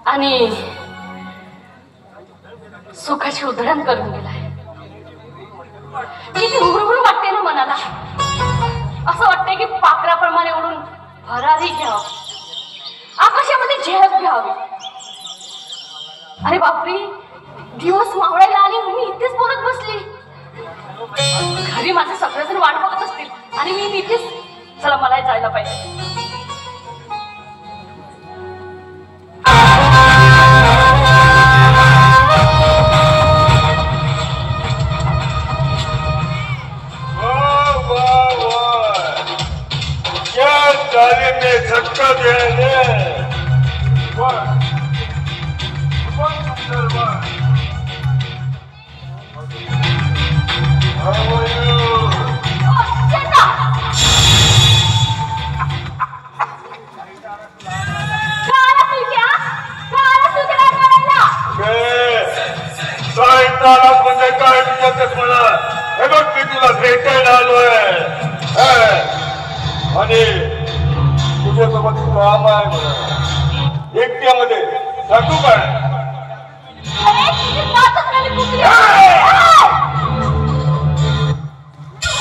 आणि सुखाची उधळण करून गेलाय. किती हुरहुर वाटते ना मनाला. असं वाटतंय की पाखराप्रमाणे उडून भरारी घ्यावं, आकाशामध्ये झेप घ्यावी. अरे बापरे, दिवस मावळायला आली, मी इथेच बोलत बसली. घरी माझे सगळेजण वाट बघत असतील आणि मी इथेच. चला मला जायला पाहिजे. झटका दे म्हणजे काय विचारतेस मला? हे बघ मी तुला भेटायला आलोय आणि तुझ्यासोबत काम आहे मला एकट्यामध्ये. सांगू काय?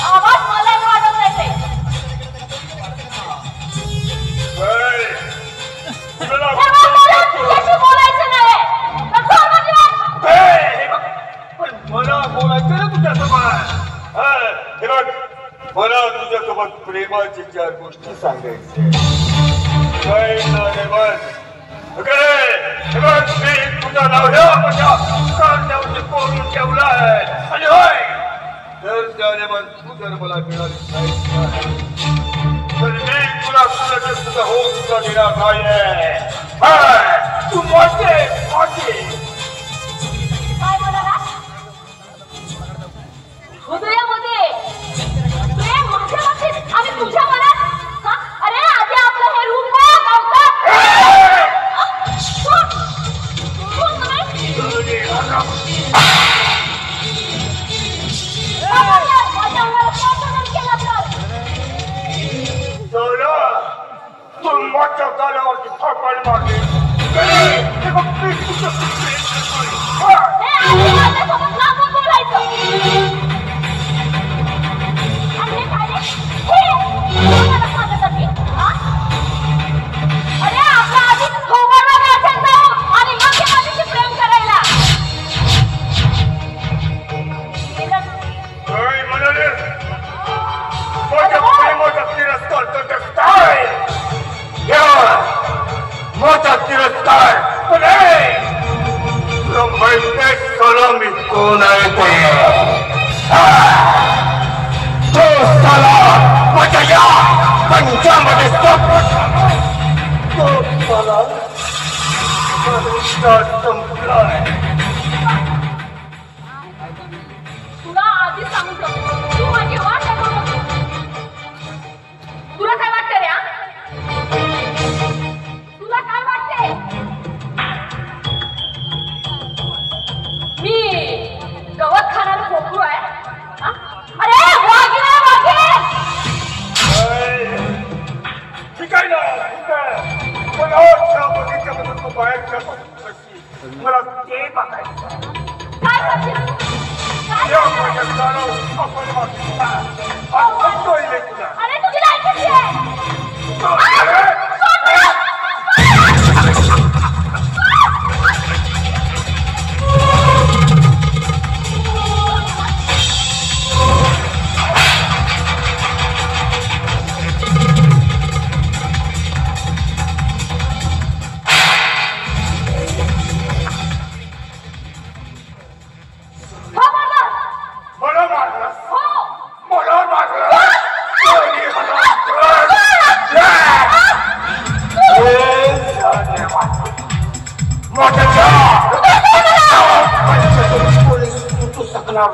आवाज मला वाटत नाही. बोलायचं नाही, पण मला बोलायचं ना तुझ्यासोबत. हे बघ, मला तुझ्यासोबत प्रेमाची 4 गोष्टी सांगायच्या. मी तुझा नावल्यावरती कोरून ठेवलाय आणि होय जर त्याने पण तू जर मला मिळाली नाही तर मी तुला तुझा हो सुद्धा देणार नाहीये. तू मोठे मोठे काय म्हणाला? हृदयामध्ये प्रेम माझ्या बाबतीत आणि तुझ्या मनात. अरे आधी आपलं हे रूप तू मोठ्या गाल्यावरती फापाडी मारली. अरे आपला आधी आणि मग प्रेम करायला म्हणाले मोठा तिरस्कार काय मोठा तिरस्कार. तुला माहिती मी कोण आहे ते? तो साला माझ्या या पंचामध्ये तो साला संपलाय. तुला आधी सांगतो, तू माझी वाट ऐकू नको. तुला काय वाटतं रे? तुला काय वाटते? मी गवत खाणारं खोकरू आहे? अरे वाघे ठीक आहे ना, ठीक आहे. पण बगीच्यामधून तू बाहेरच्या मला ते बघायचं. काय करशील? अरे तुझी लायकीची आहे.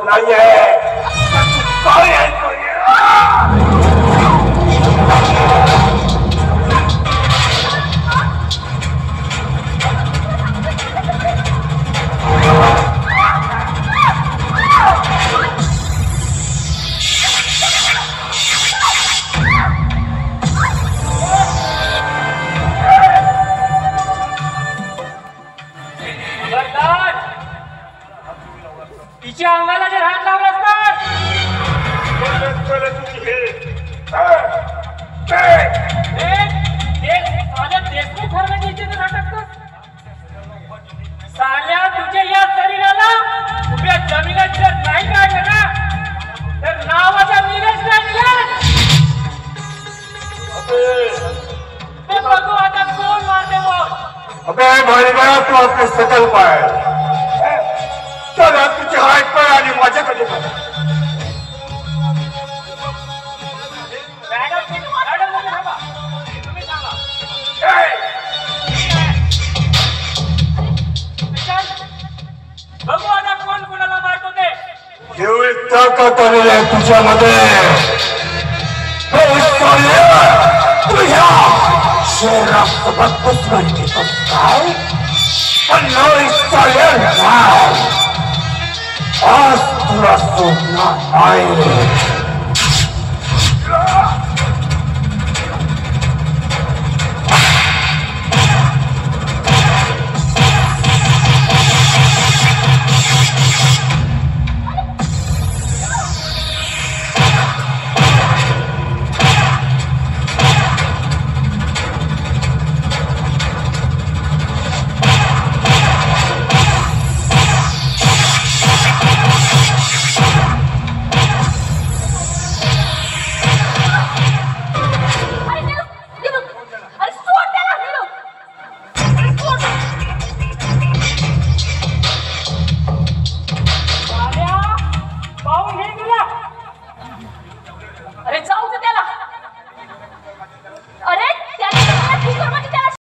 नहीं है काय भाईबा तू आपले सकल पाय चला तुझे हात पाय आणि माझ्याकडे बघू आता कोण कोणाला मारतो ते. एवढी ताकद आलेली आहे तुझ्यामध्ये तुझ्या शहरासोबत दुश्मन घेतोस काय पण आज तुला सोडणार नाही.